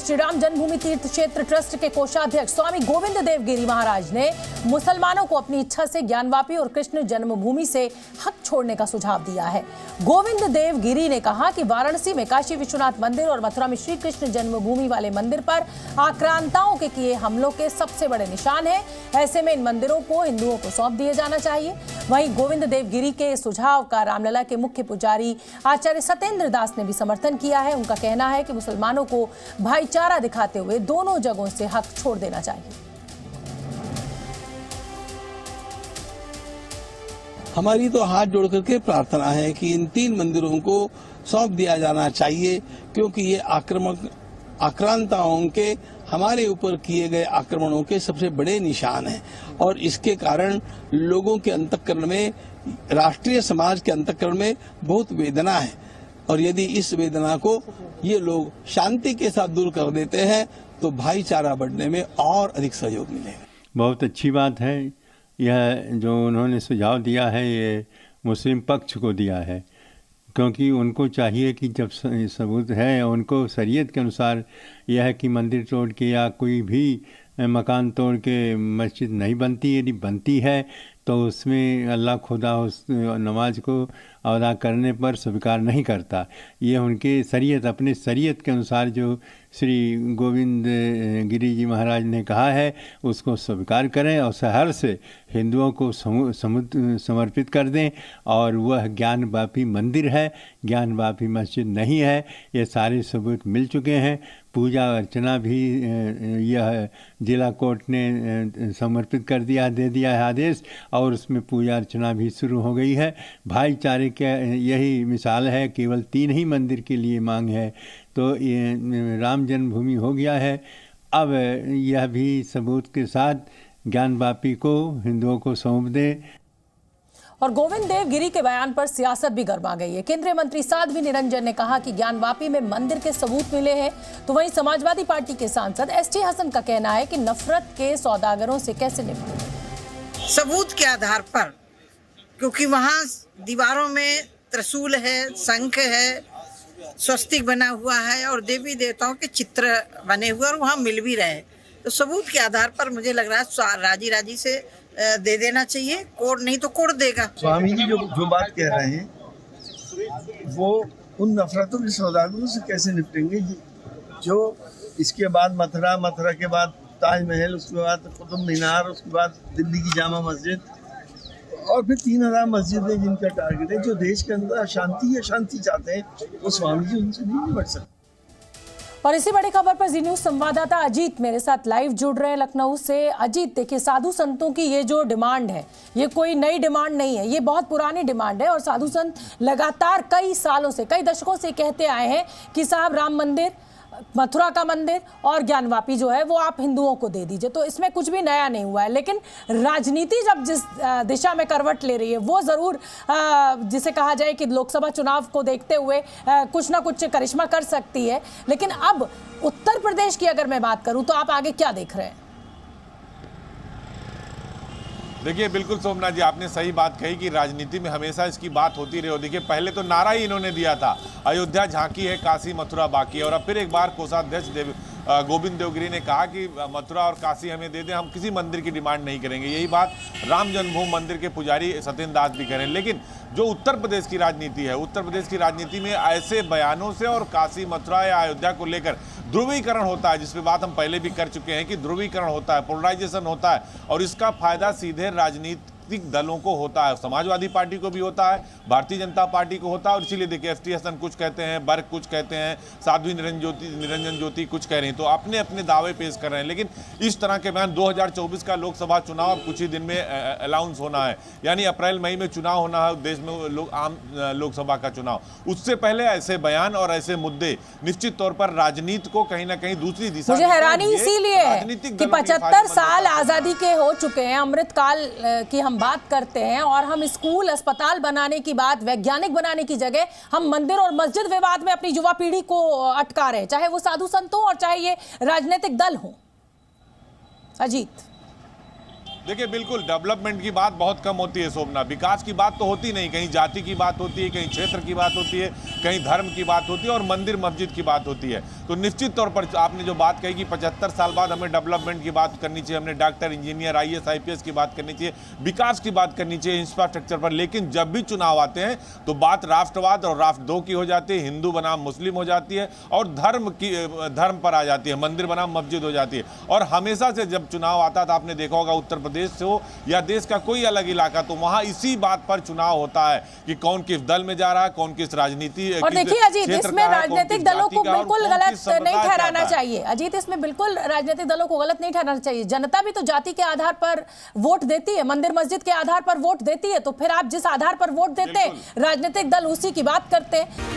श्री राम जन्मभूमि तीर्थ क्षेत्र ट्रस्ट के कोषाध्यक्ष स्वामी गोविंद देव गिरी महाराज ने मुसलमानों को अपनी इच्छा से ज्ञानवापी और कृष्ण जन्मभूमि से हक छोड़ने का सुझाव दिया है। गोविंद देव गिरी ने कहा कि वाराणसी में काशी विश्वनाथ मंदिर और मथुरा में श्री कृष्ण जन्मभूमि वाले मंदिर पर आक्रांताओं के किए हमलों के सबसे बड़े निशान है। ऐसे में इन मंदिरों को हिंदुओं को सौंप दिया जाना चाहिए। वहीं गोविंद देव गिरी के सुझाव का रामलला के मुख्य पुजारी आचार्य सत्येंद्र दास ने भी समर्थन किया है। उनका कहना है कि मुसलमानों को भाईचारा दिखाते हुए दोनों जगहों से हक छोड़ देना चाहिए। हमारी तो हाथ जोड़ करके प्रार्थना है कि इन 3 मंदिरों को सौंप दिया जाना चाहिए, क्योंकि ये आक्रांताओं के हमारे ऊपर किए गए आक्रमणों के सबसे बड़े निशान हैं और इसके कारण लोगों के अंतःकरण में, राष्ट्रीय समाज के अंतःकरण में बहुत वेदना है और यदि इस वेदना को ये लोग शांति के साथ दूर कर देते हैं तो भाईचारा बढ़ने में और अधिक सहयोग मिलेगा। बहुत अच्छी बात है। यह जो उन्होंने सुझाव दिया है ये मुस्लिम पक्ष को दिया है, क्योंकि उनको चाहिए कि जब सबूत है उनको शरीयत के अनुसार यह है कि मंदिर तोड़ के या कोई भी मकान तोड़ के मस्जिद नहीं बनती, यदि बनती है तो उसमें अल्लाह खुदा उस नमाज को अदा करने पर स्वीकार नहीं करता। ये उनके शरीयत, अपने शरीयत के अनुसार जो श्री गोविंद गिरी जी महाराज ने कहा है उसको स्वीकार करें और सहर से हिंदुओं को समर्पित कर दें। और वह ज्ञानवापी मंदिर है, ज्ञानवापी मस्जिद नहीं है। ये सारे सबूत मिल चुके हैं। पूजा अर्चना भी यह जिला कोर्ट ने समर्पित कर दिया, दे दिया है आदेश और उसमें पूजा अर्चना भी शुरू हो गई है। भाईचारे के यही मिसाल है। केवल 3 ही मंदिर के लिए मांग है तो ये राम जन्मभूमि हो गया है। अब यह भी सबूत के साथ ज्ञानवापी को हिंदुओं को सौंप दे। और गोविंद देव गिरी के बयान पर सियासत भी गर्मा गई है। केंद्रीय मंत्री साध्वी निरंजन ने कहा कि ज्ञानवापी में मंदिर के सबूत मिले हैं, तो वहीं समाजवादी पार्टी के सांसद एसटी हसन का कहना है कि नफरत के सौदागरों से कैसे निपटें। सबूत के आधार पर, क्योंकि वहाँ दीवारों में त्रिशूल है, शंख है, स्वस्तिक बना हुआ है और देवी देवताओं के चित्र बने हुए और वहाँ मिल भी रहे, तो सबूत के आधार पर मुझे लग रहा है राजी राजी से दे देना चाहिए। कोर्ट नहीं तो कोर्ट देगा। स्वामी जी जो बात कह रहे हैं वो उन नफरतों के सौदागरों से कैसे निपटेंगे जो इसके बाद मथुरा के बाद ताजमहल, उसके बाद कुतुब मीनार, उसके बाद दिल्ली की जामा मस्जिद और फिर 3000 मस्जिदें जिनका टारगेट है, जो देश के अंदर अशांति चाहते हैं, वो स्वामी जी उनसे नहीं निपट सकते। और इसी बड़ी खबर पर जी न्यूज संवाददाता अजीत मेरे साथ लाइव जुड़ रहे हैं लखनऊ से। अजीत, देखिए साधु संतों की ये जो डिमांड है ये कोई नई डिमांड नहीं है, ये बहुत पुरानी डिमांड है और साधु संत लगातार कई सालों से, कई दशकों से कहते आए हैं कि साहब राम मंदिर, मथुरा का मंदिर और ज्ञानवापी जो है वो आप हिंदुओं को दे दीजिए। तो इसमें कुछ भी नया नहीं हुआ है, लेकिन राजनीति जब जिस दिशा में करवट ले रही है वो ज़रूर जिसे कहा जाए कि लोकसभा चुनाव को देखते हुए कुछ ना कुछ करिश्मा कर सकती है। लेकिन अब उत्तर प्रदेश की अगर मैं बात करूं तो आप आगे क्या देख रहे हैं? देखिए बिल्कुल सोमनाथ जी, आपने सही बात कही कि राजनीति में हमेशा इसकी बात होती रही। देखिए पहले तो नारा ही इन्होंने दिया था, अयोध्या झांकी है, काशी मथुरा बाकी है। और अब फिर एक बार कोषाध्यक्ष गोविंद देवगिरी ने कहा कि मथुरा और काशी हमें दे दें, हम किसी मंदिर की डिमांड नहीं करेंगे। यही बात राम जन्मभूमि मंदिर के पुजारी सत्येंद्र दास भी करें। लेकिन जो उत्तर प्रदेश की राजनीति है, उत्तर प्रदेश की राजनीति में ऐसे बयानों से और काशी मथुरा या अयोध्या को लेकर ध्रुवीकरण होता है, जिसपे बात हम पहले भी कर चुके हैं कि ध्रुवीकरण होता है, पोलराइजेशन होता है और इसका फायदा सीधे राजनीतिक दलों को होता है। समाजवादी पार्टी को भी होता है, भारतीय जनता पार्टी को होता है। और इसीलिए देखिए एसटी हसन कुछ कहते हैं, बर्क कुछ कहते हैं, साध्वी निरंजन ज्योति कुछ कह रही हैं, तो अपने अपने दावे पेश कर रहे हैं। लेकिन इस तरह के बयान 2024 का लोकसभा चुनाव अब कुछ ही दिन में अनाउंस होना है, यानी अप्रैल मई में चुनाव होना है देश में, आम लोकसभा का चुनाव। उससे पहले ऐसे बयान और ऐसे मुद्दे निश्चित तौर पर राजनीति को कहीं ना कहीं दूसरी दिशा। मुझे हैरानी इसीलिए है कि 75 साल आजादी के हो चुके हैं, अमृतकाल की हम बात करते हैं और हम स्कूल अस्पताल बनाने की बात, वैज्ञानिक बनाने की जगह हम मंदिर और मस्जिद विवाद में अपनी युवा पीढ़ी को अटका रहे हैं, चाहे वो साधु संत हो और चाहे ये राजनीतिक दल हो। अजीत, देखिए बिल्कुल डेवलपमेंट की बात बहुत कम होती है शोभना, विकास की बात तो होती नहीं। कहीं जाति की बात होती है, कहीं क्षेत्र की बात होती है, कहीं धर्म की बात होती है और मंदिर मस्जिद की बात होती है। तो निश्चित तौर पर आपने जो बात कही कि 75 साल बाद हमें डेवलपमेंट की बात करनी चाहिए, हमने डॉक्टर, इंजीनियर, IAS, IPS की बात करनी चाहिए, विकास की बात करनी चाहिए, इंफ्रास्ट्रक्चर पर। लेकिन जब भी चुनाव आते हैं तो बात राष्ट्रवाद और राष्ट्र 2 की हो जाती है, हिंदू बनाम मुस्लिम हो जाती है और धर्म पर आ जाती है, मंदिर बनाम मस्जिद हो जाती है। और हमेशा से जब चुनाव आता था, आपने देखा होगा उत्तर प्रदेश से हो या देश का कोई अलग इलाका, तो वहां इसी बात पर चुनाव होता है कि कौन किस दल में जा रहा है, कौन किस राजनीति। और देखिए अजीत, इसमें राजनीतिक दलों को बिल्कुल गलत नहीं ठहराना चाहिए। अजीत, इसमें बिल्कुल राजनीतिक दलों को गलत नहीं ठहराना चाहिए। जनता भी तो जाति के आधार पर वोट देती है, मंदिर मस्जिद के आधार पर वोट देती है। तो फिर आप जिस आधार पर वोट देते हैं, राजनीतिक दल उसी की बात करते हैं।